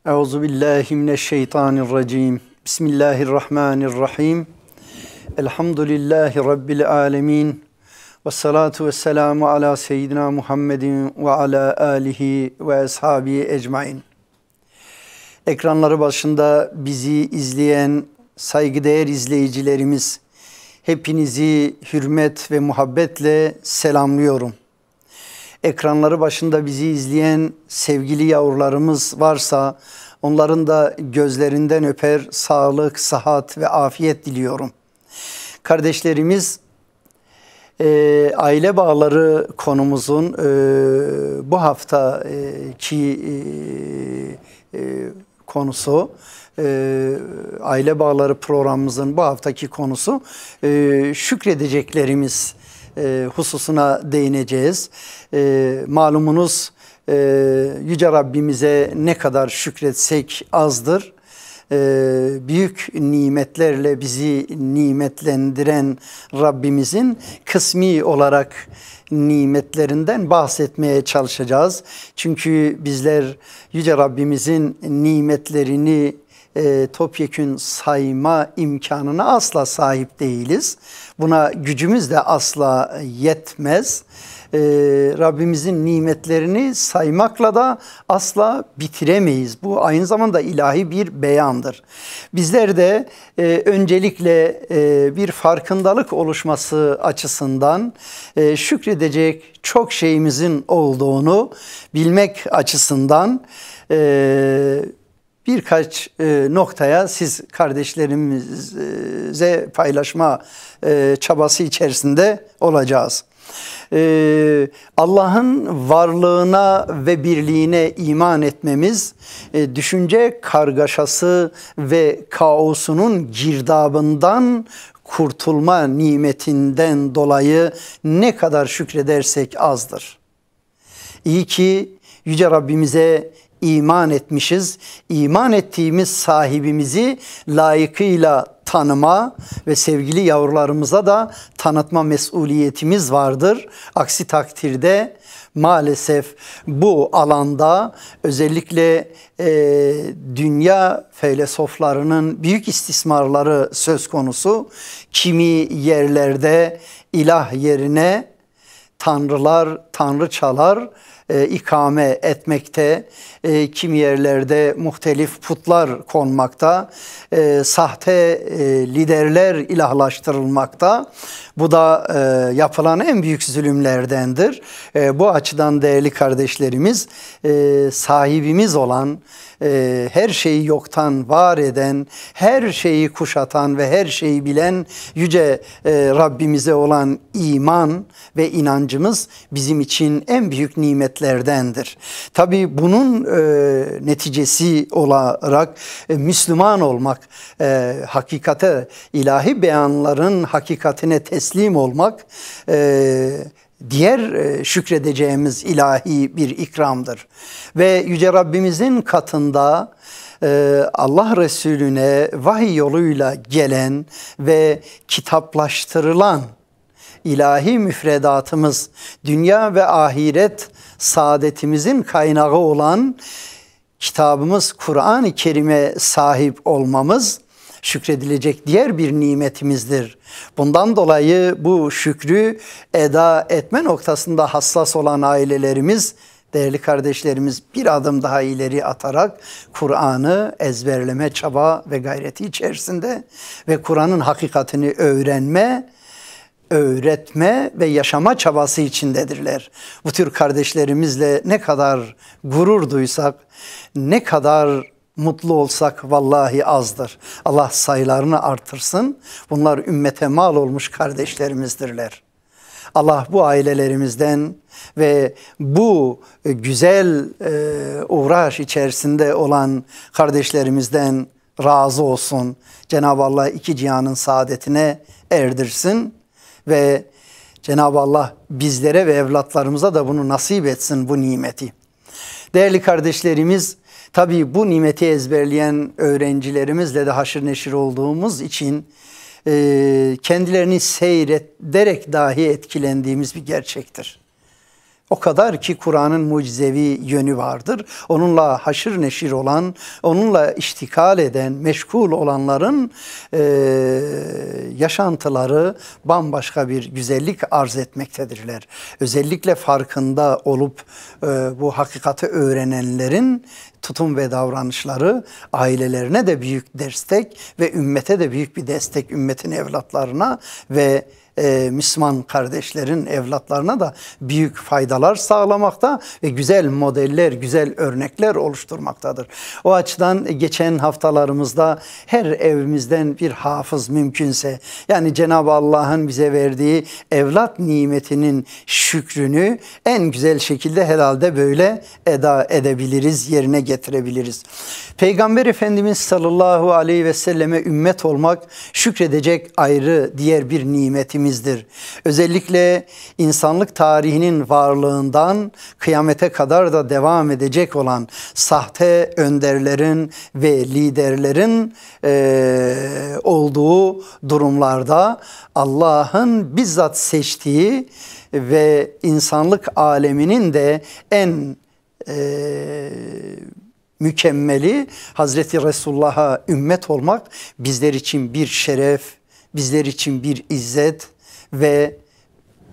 Euzubillahimineşşeytanirracim. Bismillahirrahmanirrahim. Elhamdülillahi Rabbil alemin. Vessalatu vesselamu ala seyyidina Muhammedin ve ala alihi ve ashabihi ecmain. Ekranları başında bizi izleyen saygıdeğer izleyicilerimiz, hepinizi hürmet ve muhabbetle selamlıyorum. Ekranları başında bizi izleyen sevgili yavrularımız varsa onların da gözlerinden öper, sağlık, sıhhat ve afiyet diliyorum. Kardeşlerimiz, aile bağları konumuzun bu haftaki konusu, aile bağları programımızın bu haftaki konusu şükredeceklerimiz hususuna değineceğiz. Malumunuz Yüce Rabbimize ne kadar şükretsek azdır. Büyük nimetlerle bizi nimetlendiren Rabbimizin kısmi olarak nimetlerinden bahsetmeye çalışacağız. Çünkü bizler Yüce Rabbimizin nimetlerini topyekün sayma imkanına asla sahip değiliz. Buna gücümüz de asla yetmez. Rabbimizin nimetlerini saymakla da asla bitiremeyiz. Bu aynı zamanda ilahi bir beyandır. Bizler de öncelikle bir farkındalık oluşması açısından şükredecek çok şeyimizin olduğunu bilmek açısından birkaç noktaya siz kardeşlerimize paylaşma çabası içerisinde olacağız. Allah'ın varlığına ve birliğine iman etmemiz, düşünce kargaşası ve kaosunun girdabından kurtulma nimetinden dolayı ne kadar şükredersek azdır. İyi ki Yüce Rabbimize iman etmişiz. İman ettiğimiz sahibimizi layıkıyla tanıma ve sevgili yavrularımıza da tanıtma mesuliyetimiz vardır. Aksi takdirde maalesef bu alanda özellikle dünya filozoflarının büyük istismarları söz konusu. Kimi yerlerde ilah yerine tanrılar, tanrıçalar ikame etmekte, kimi yerlerde muhtelif putlar konmakta, sahte liderler ilahlaştırılmakta. Bu da yapılan en büyük zulümlerdendir. Bu açıdan değerli kardeşlerimiz, sahibimiz olan, her şeyi yoktan var eden, her şeyi kuşatan ve her şeyi bilen Yüce Rabbimize olan iman ve inancımız bizim için en büyük nimetlerdendir. Tabii bunun neticesi olarak Müslüman olmak, hakikate, ilahi beyanların hakikatine teslim olmak, diğer şükredeceğimiz ilahi bir ikramdır. Ve Yüce Rabbimizin katında Allah Resulüne vahiy yoluyla gelen ve kitaplaştırılan ilahi müfredatımız, dünya ve ahiret saadetimizin kaynağı olan kitabımız Kur'an-ı Kerim'e sahip olmamız şükredilecek diğer bir nimetimizdir. Bundan dolayı bu şükrü eda etme noktasında hassas olan ailelerimiz, değerli kardeşlerimiz bir adım daha ileri atarak Kur'an'ı ezberleme çaba ve gayreti içerisinde ve Kur'an'ın hakikatini öğrenme, öğretme ve yaşama çabası içindedirler. Bu tür kardeşlerimizle ne kadar gurur duysak, ne kadar mutlu olsak vallahi azdır. Allah sayılarını artırsın. Bunlar ümmete mal olmuş kardeşlerimizdirler. Allah bu ailelerimizden ve bu güzel uğraş içerisinde olan kardeşlerimizden razı olsun. Cenab-ı Allah iki cihanın saadetine erdirsin ve Cenab-ı Allah bizlere ve evlatlarımıza da bunu nasip etsin, bu nimeti. Değerli kardeşlerimiz, tabii bu nimeti ezberleyen öğrencilerimizle de haşır neşir olduğumuz için kendilerini seyrederek dahi etkilendiğimiz bir gerçektir. O kadar ki Kur'an'ın mucizevi yönü vardır. Onunla haşır neşir olan, onunla iştikal eden, meşgul olanların yaşantıları bambaşka bir güzellik arz etmektedirler. Özellikle farkında olup bu hakikati öğrenenlerin tutum ve davranışları ailelerine de büyük destek ve ümmete de büyük bir destek, ümmetin evlatlarına ve Müslüman kardeşlerin evlatlarına da büyük faydalar sağlamakta ve güzel modeller, güzel örnekler oluşturmaktadır. O açıdan geçen haftalarımızda her evimizden bir hafız mümkünse, yani Cenab-ı Allah'ın bize verdiği evlat nimetinin şükrünü en güzel şekilde herhalde böyle eda edebiliriz, yerine getirebiliriz. Peygamber Efendimiz sallallahu aleyhi ve selleme ümmet olmak şükredecek ayrı diğer bir nimetimizdir. Özellikle insanlık tarihinin varlığından kıyamete kadar da devam edecek olan sahte önderlerin ve liderlerin olduğu durumlarda Allah'ın bizzat seçtiği ve insanlık aleminin de en mükemmeli Hazreti Resulullah'a ümmet olmak bizler için bir şeref, bizler için bir izzet ve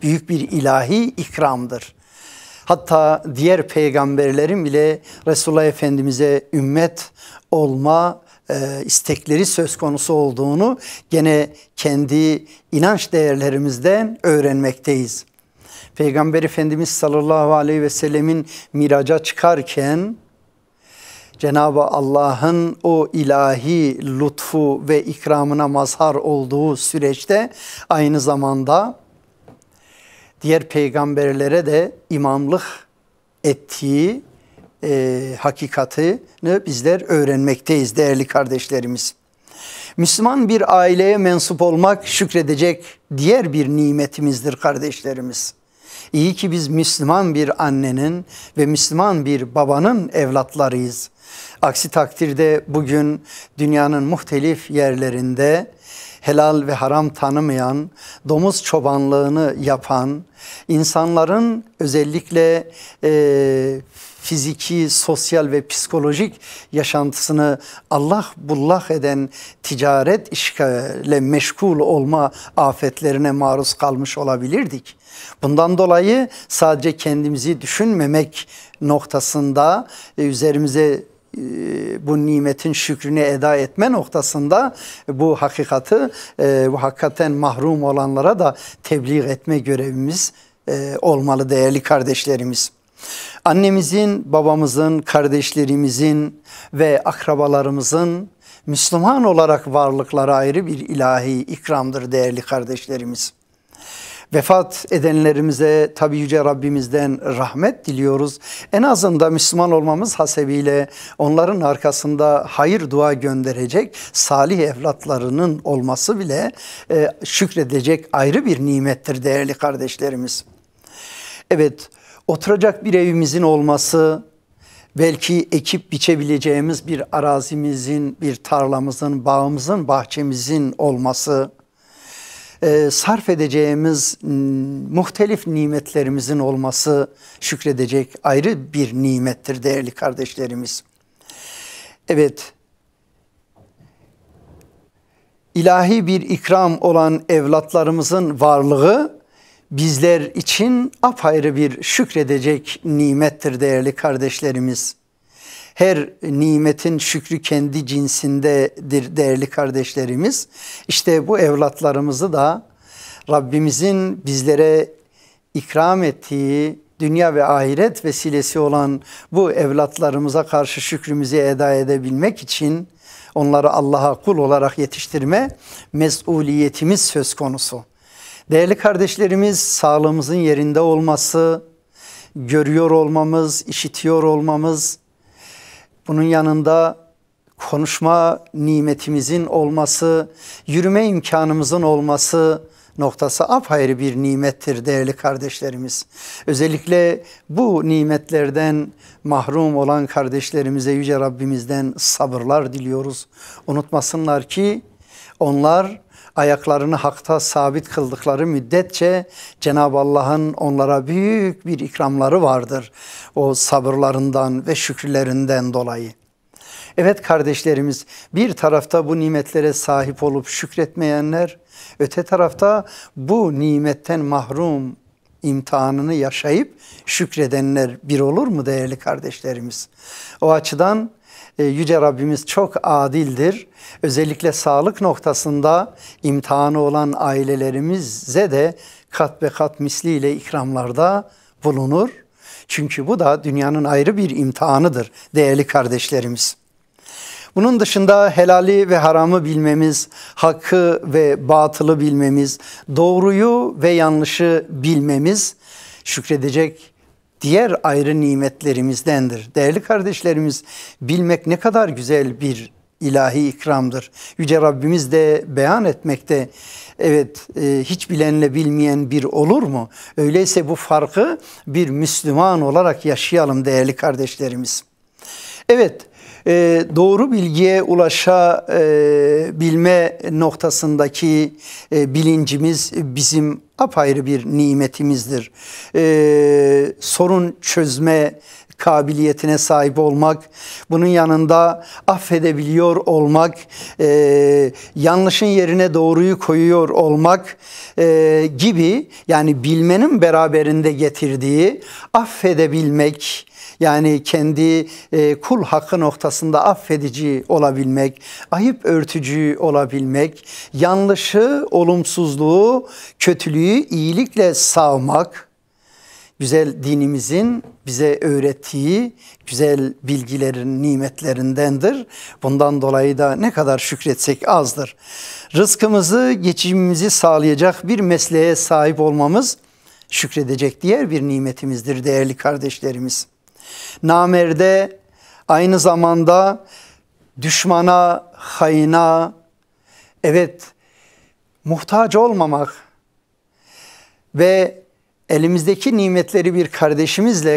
büyük bir ilahi ikramdır. Hatta diğer peygamberlerin bile Resulullah Efendimiz'e ümmet olma istekleri söz konusu olduğunu gene kendi inanç değerlerimizden öğrenmekteyiz. Peygamber Efendimiz sallallahu aleyhi ve sellemin miraca çıkarken Cenab-ı Allah'ın o ilahi lütfu ve ikramına mazhar olduğu süreçte aynı zamanda diğer peygamberlere de imamlık ettiği hakikatini bizler öğrenmekteyiz değerli kardeşlerimiz. Müslüman bir aileye mensup olmak şükredecek diğer bir nimetimizdir kardeşlerimiz. İyi ki biz Müslüman bir annenin ve Müslüman bir babanın evlatlarıyız. Aksi takdirde bugün dünyanın muhtelif yerlerinde helal ve haram tanımayan, domuz çobanlığını yapan, insanların özellikle fiziki, sosyal ve psikolojik yaşantısını Allah bullak eden ticaret işiyle meşgul olma afetlerine maruz kalmış olabilirdik. Bundan dolayı sadece kendimizi düşünmemek noktasında üzerimize bu nimetin şükrünü eda etme noktasında bu hakikati, bu hakikaten mahrum olanlara da tebliğ etme görevimiz olmalı değerli kardeşlerimiz. Annemizin, babamızın, kardeşlerimizin ve akrabalarımızın Müslüman olarak varlıkları ayrı bir ilahi ikramdır değerli kardeşlerimiz. Vefat edenlerimize tabi Yüce Rabbimizden rahmet diliyoruz. En azından Müslüman olmamız hasebiyle onların arkasında hayır dua gönderecek salih evlatlarının olması bile şükredecek ayrı bir nimettir değerli kardeşlerimiz. Evet, oturacak bir evimizin olması, belki ekip biçebileceğimiz bir arazimizin, bir tarlamızın, bağımızın, bahçemizin olması, sarf edeceğimiz muhtelif nimetlerimizin olması şükredecek ayrı bir nimettir değerli kardeşlerimiz. Evet, ilahi bir ikram olan evlatlarımızın varlığı bizler için apayrı bir şükredecek nimettir değerli kardeşlerimiz. Her nimetin şükrü kendi cinsindedir değerli kardeşlerimiz. İşte bu evlatlarımızı da Rabbimizin bizlere ikram ettiği dünya ve ahiret vesilesi olan bu evlatlarımıza karşı şükrümüzü eda edebilmek için onları Allah'a kul olarak yetiştirme mesuliyetimiz söz konusu. Değerli kardeşlerimiz, sağlığımızın yerinde olması, görüyor olmamız, işitiyor olmamız, bunun yanında konuşma nimetimizin olması, yürüme imkanımızın olması noktası apayrı bir nimettir değerli kardeşlerimiz. Özellikle bu nimetlerden mahrum olan kardeşlerimize Yüce Rabbimizden sabırlar diliyoruz. Unutmasınlar ki onlar ayaklarını hakta sabit kıldıkları müddetçe Cenab-ı Allah'ın onlara büyük bir ikramları vardır. O sabırlarından ve şükürlerinden dolayı. Evet kardeşlerimiz, bir tarafta bu nimetlere sahip olup şükretmeyenler, öte tarafta bu nimetten mahrum imtihanını yaşayıp şükredenler bir olur mu değerli kardeşlerimiz? O açıdan Yüce Rabbimiz çok adildir. Özellikle sağlık noktasında imtihanı olan ailelerimize de kat be kat misliyle ikramlarda bulunur. Çünkü bu da dünyanın ayrı bir imtihanıdır değerli kardeşlerimiz. Bunun dışında helali ve haramı bilmemiz, hakkı ve batılı bilmemiz, doğruyu ve yanlışı bilmemiz şükredecek diğer ayrı nimetlerimizdendir. Değerli kardeşlerimiz, bilmek ne kadar güzel bir ilahi ikramdır. Yüce Rabbimiz de beyan etmekte. Evet, hiç bilenle bilmeyen bir olur mu? Öyleyse bu farkı bir Müslüman olarak yaşayalım değerli kardeşlerimiz. Evet, doğru bilgiye ulaşabilme noktasındaki bilincimiz bizim apayrı bir nimetimizdir. Sorun çözme kabiliyetine sahip olmak, bunun yanında affedebiliyor olmak, yanlışın yerine doğruyu koyuyor olmak gibi, yani bilmenin beraberinde getirdiği affedebilmek, yani kendi kul hakkı noktasında affedici olabilmek, ayıp örtücü olabilmek, yanlışı, olumsuzluğu, kötülüğü iyilikle savmak, güzel dinimizin bize öğrettiği güzel bilgilerin nimetlerindendir. Bundan dolayı da ne kadar şükretsek azdır. Rızkımızı, geçimimizi sağlayacak bir mesleğe sahip olmamız şükredecek diğer bir nimetimizdir değerli kardeşlerimiz. Namerde aynı zamanda düşmana, haina, evet, muhtaç olmamak ve elimizdeki nimetleri bir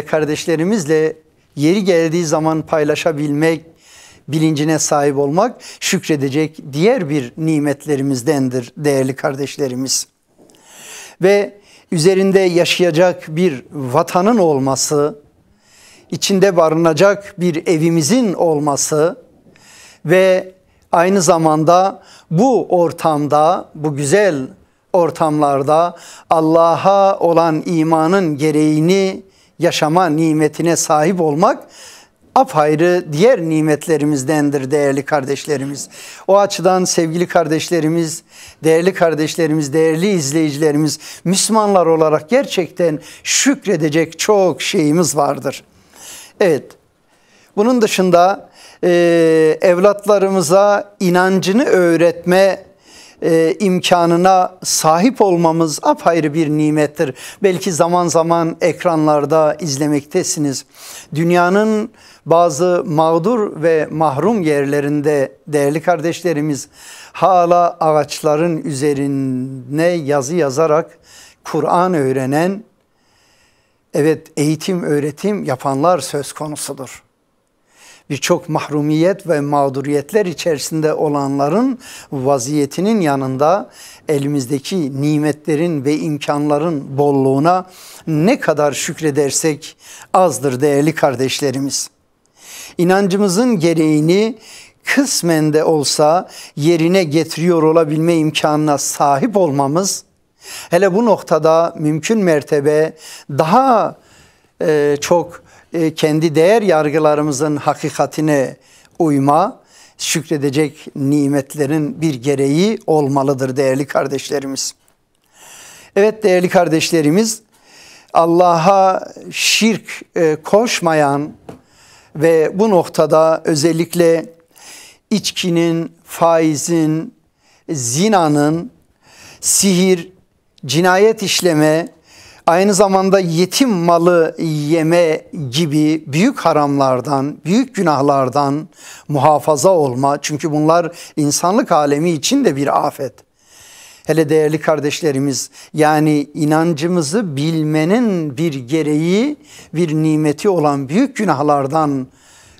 kardeşlerimizle yeri geldiği zaman paylaşabilmek, bilincine sahip olmak şükredecek diğer bir nimetlerimizdendir değerli kardeşlerimiz. Ve üzerinde yaşayacak bir vatanın olması, içinde barınacak bir evimizin olması ve aynı zamanda bu ortamda, bu güzel ortamlarda Allah'a olan imanın gereğini yaşama nimetine sahip olmak apayrı diğer nimetlerimizdendir değerli kardeşlerimiz. O açıdan sevgili kardeşlerimiz, değerli izleyicilerimiz, Müslümanlar olarak gerçekten şükredecek çok şeyimiz vardır. Evet, bunun dışında evlatlarımıza inancını öğretme imkanına sahip olmamız apayrı bir nimettir. Belki zaman zaman ekranlarda izlemektesiniz. Dünyanın bazı mağdur ve mahrum yerlerinde değerli kardeşlerimiz hala ağaçların üzerine yazı yazarak Kur'an öğrenen, evet, eğitim öğretim yapanlar söz konusudur. Birçok mahrumiyet ve mağduriyetler içerisinde olanların vaziyetinin yanında elimizdeki nimetlerin ve imkanların bolluğuna ne kadar şükredersek azdır değerli kardeşlerimiz. İnancımızın gereğini kısmen de olsa yerine getiriyor olabilme imkanına sahip olmamız, hele bu noktada mümkün mertebe daha çok kendi değer yargılarımızın hakikatine uyma, şükredecek nimetlerin bir gereği olmalıdır değerli kardeşlerimiz. Evet değerli kardeşlerimiz, Allah'a şirk koşmayan ve bu noktada özellikle içkinin, faizin, zinanın, sihir, cinayet işleme, aynı zamanda yetim malı yeme gibi büyük haramlardan, büyük günahlardan muhafaza olma. Çünkü bunlar insanlık alemi için de bir afet. Hele değerli kardeşlerimiz, yani inancımızı bilmenin bir gereği, bir nimeti olan büyük günahlardan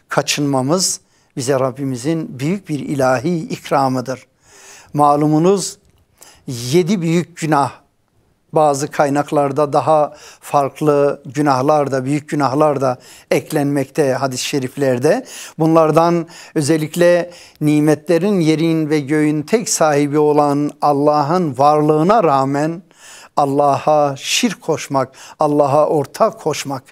kaçınmamız bize Rabbimizin büyük bir ilahi ikramıdır. Malumunuz 7 büyük günah, bazı kaynaklarda daha farklı günahlar da, büyük günahlar da eklenmekte hadis-i şeriflerde. Bunlardan özellikle nimetlerin, yerin ve göğün tek sahibi olan Allah'ın varlığına rağmen Allah'a şirk koşmak, Allah'a ortak koşmak.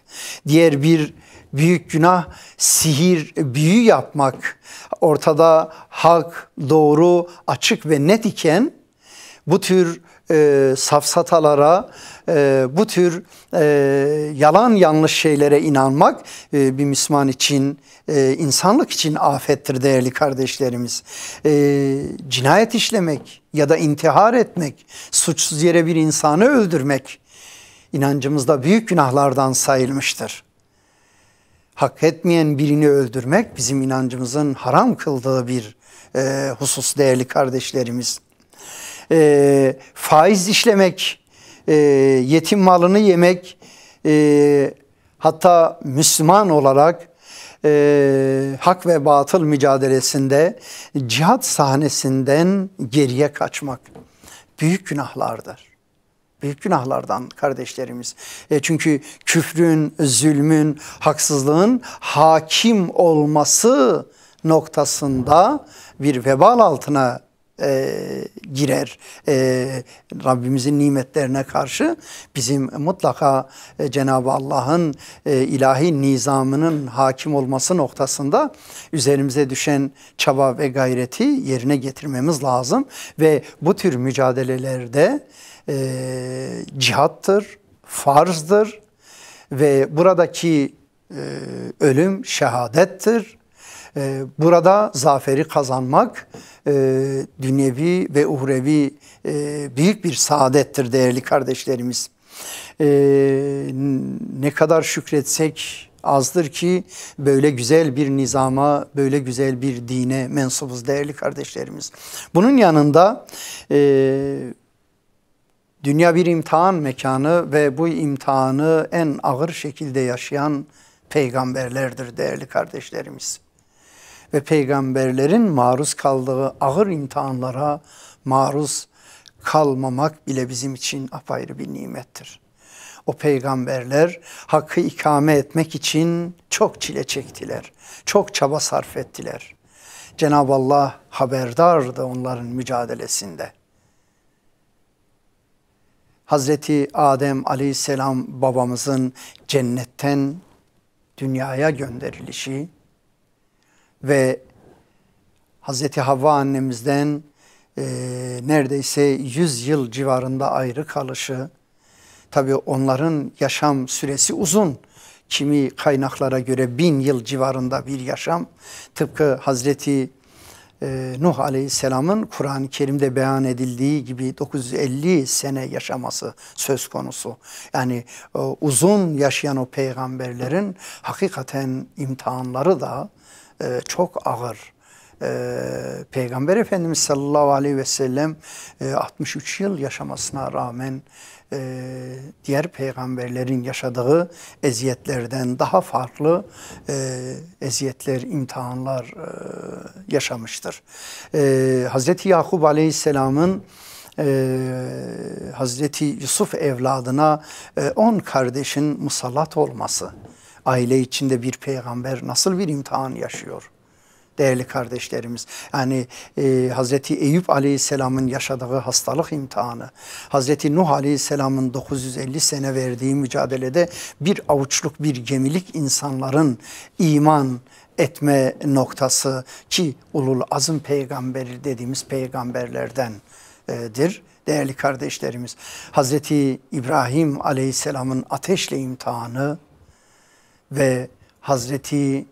Diğer bir büyük günah sihir, büyü yapmak. Ortada hak, doğru, açık ve net iken bu tür safsatalara, bu tür yalan yanlış şeylere inanmak bir Müslüman için, insanlık için afettir değerli kardeşlerimiz. Cinayet işlemek ya da intihar etmek, suçsuz yere bir insanı öldürmek inancımızda büyük günahlardan sayılmıştır. Hak etmeyen birini öldürmek bizim inancımızın haram kıldığı bir husus değerli kardeşlerimiz. Faiz işlemek, yetim malını yemek, hatta Müslüman olarak hak ve batıl mücadelesinde cihat sahnesinden geriye kaçmak büyük günahlardır. Büyük günahlardan kardeşlerimiz. Çünkü küfrün, zulmün, haksızlığın hakim olması noktasında bir vebal altına girer. Rabbimizin nimetlerine karşı bizim mutlaka Cenab-ı Allah'ın ilahi nizamının hakim olması noktasında üzerimize düşen çaba ve gayreti yerine getirmemiz lazım. Ve bu tür mücadelelerde cihattır, farzdır ve buradaki ölüm şehadettir. Burada zaferi kazanmak dünyevi ve uhrevi büyük bir saadettir değerli kardeşlerimiz. Ne kadar şükretsek azdır ki böyle güzel bir nizama, böyle güzel bir dine mensubuz değerli kardeşlerimiz. Bunun yanında dünya bir imtihan mekanı ve bu imtihanı en ağır şekilde yaşayan peygamberlerdir değerli kardeşlerimiz. Ve peygamberlerin maruz kaldığı ağır imtihanlara maruz kalmamak bile bizim için apayrı bir nimettir. O peygamberler hakkı ikame etmek için çok çile çektiler, çok çaba sarf ettiler. Cenab-ı Allah haberdardı onların mücadelesinde. Hazreti Adem Aleyhisselam babamızın cennetten dünyaya gönderilişi ve Hazreti Havva annemizden neredeyse 100 yıl civarında ayrı kalışı, tabii onların yaşam süresi uzun. Kimi kaynaklara göre 1000 yıl civarında bir yaşam. Tıpkı Hazreti Nuh Aleyhisselam'ın Kur'an-ı Kerim'de beyan edildiği gibi 950 sene yaşaması söz konusu. Yani uzun yaşayan o peygamberlerin hakikaten imtihanları da çok ağır. Peygamber Efendimiz sallallahu aleyhi ve sellem 63 yıl yaşamasına rağmen diğer peygamberlerin yaşadığı eziyetlerden daha farklı eziyetler, imtihanlar yaşamıştır. Hazreti Yakup Aleyhisselam'ın Hazreti Yusuf evladına 10 kardeşin musallat olması, aile içinde bir peygamber nasıl bir imtihan yaşıyor? Değerli kardeşlerimiz, yani Hazreti Eyüp Aleyhisselam'ın yaşadığı hastalık imtihanı, Hazreti Nuh Aleyhisselam'ın 950 sene verdiği mücadelede bir avuçluk, bir gemilik insanların iman etme noktası ki ulul azm peygamberi dediğimiz peygamberlerdendir. Değerli kardeşlerimiz, Hazreti İbrahim Aleyhisselam'ın ateşle imtihanı ve Hazreti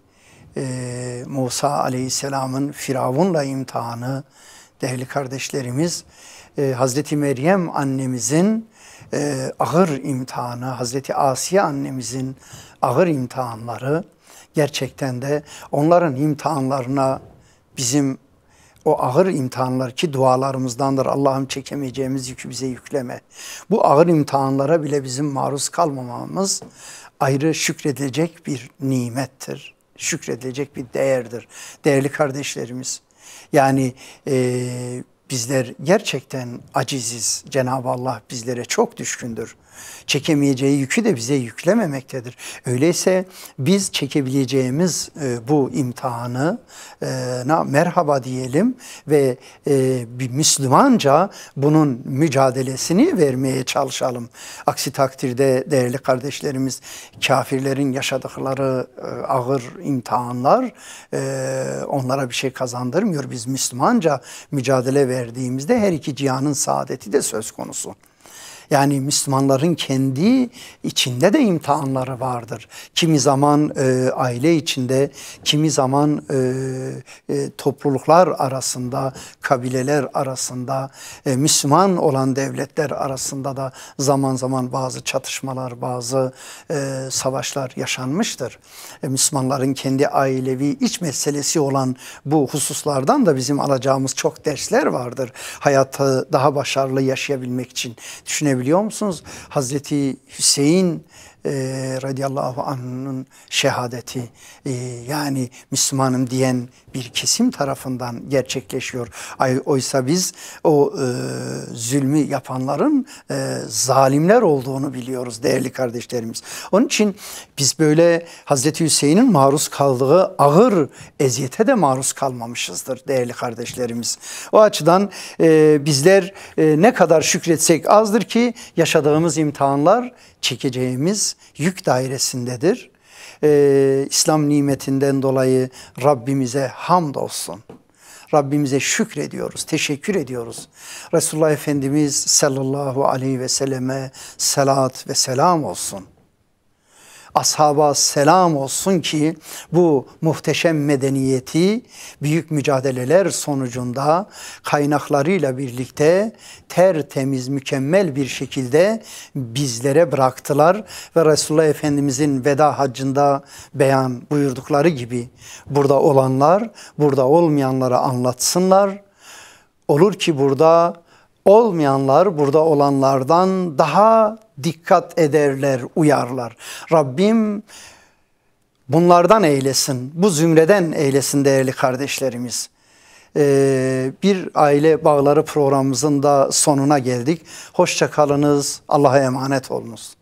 Musa Aleyhisselam'ın Firavun'la imtihanı, değerli kardeşlerimiz, Hazreti Meryem annemizin ağır imtihanı, Hazreti Asiye annemizin ağır imtihanları, gerçekten de onların imtihanlarına bizim o ağır imtihanlar ki dualarımızdandır. Allah'ım çekemeyeceğimiz yükü bize yükleme. Bu ağır imtihanlara bile bizim maruz kalmamamız ayrı şükredilecek bir nimettir. Şükredilecek bir değerdir. Değerli kardeşlerimiz, yani bizler gerçekten aciziz. Cenab-ı Allah bizlere çok düşkündür. Çekemeyeceği yükü de bize yüklememektedir. Öyleyse biz çekebileceğimiz bu imtihanı merhaba diyelim ve bir Müslümanca bunun mücadelesini vermeye çalışalım. Aksi takdirde değerli kardeşlerimiz, kafirlerin yaşadıkları ağır imtihanlar onlara bir şey kazandırmıyor. Biz Müslümanca mücadele verdiğimizde her iki cihanın saadeti de söz konusu. Yani Müslümanların kendi içinde de imtihanları vardır. Kimi zaman aile içinde, kimi zaman topluluklar arasında, kabileler arasında, Müslüman olan devletler arasında da zaman zaman bazı çatışmalar, bazı savaşlar yaşanmıştır. Müslümanların kendi ailevi iç meselesi olan bu hususlardan da bizim alacağımız çok dersler vardır. Hayatı daha başarılı yaşayabilmek için. Düşünebiliyor musunuz? Hazreti Hüseyin radıyallahu anh'ın şehadeti yani Müslümanım diyen bir kesim tarafından gerçekleşiyor. Oysa biz o zulmü yapanların zalimler olduğunu biliyoruz değerli kardeşlerimiz. Onun için biz böyle Hazreti Hüseyin'in maruz kaldığı ağır eziyete de maruz kalmamışızdır değerli kardeşlerimiz. O açıdan bizler ne kadar şükretsek azdır ki yaşadığımız imtihanlar çekeceğimiz yük dairesindedir. İslam nimetinden dolayı Rabbimize hamdolsun. Rabbimize şükrediyoruz, teşekkür ediyoruz. Resulullah Efendimiz sallallahu aleyhi ve selleme salat ve selam olsun. Ashaba selam olsun ki bu muhteşem medeniyeti büyük mücadeleler sonucunda kaynaklarıyla birlikte tertemiz, mükemmel bir şekilde bizlere bıraktılar ve Resulullah Efendimizin veda haccında beyan buyurdukları gibi burada olanlar, burada olmayanlara anlatsınlar. Olur ki burada olmayanlar burada olanlardan daha dikkat ederler, uyarlar. Rabbim bunlardan eylesin, bu zümreden eylesin değerli kardeşlerimiz. Bir aile bağları programımızın da sonuna geldik. Hoşça kalınız, Allah'a emanet olunuz.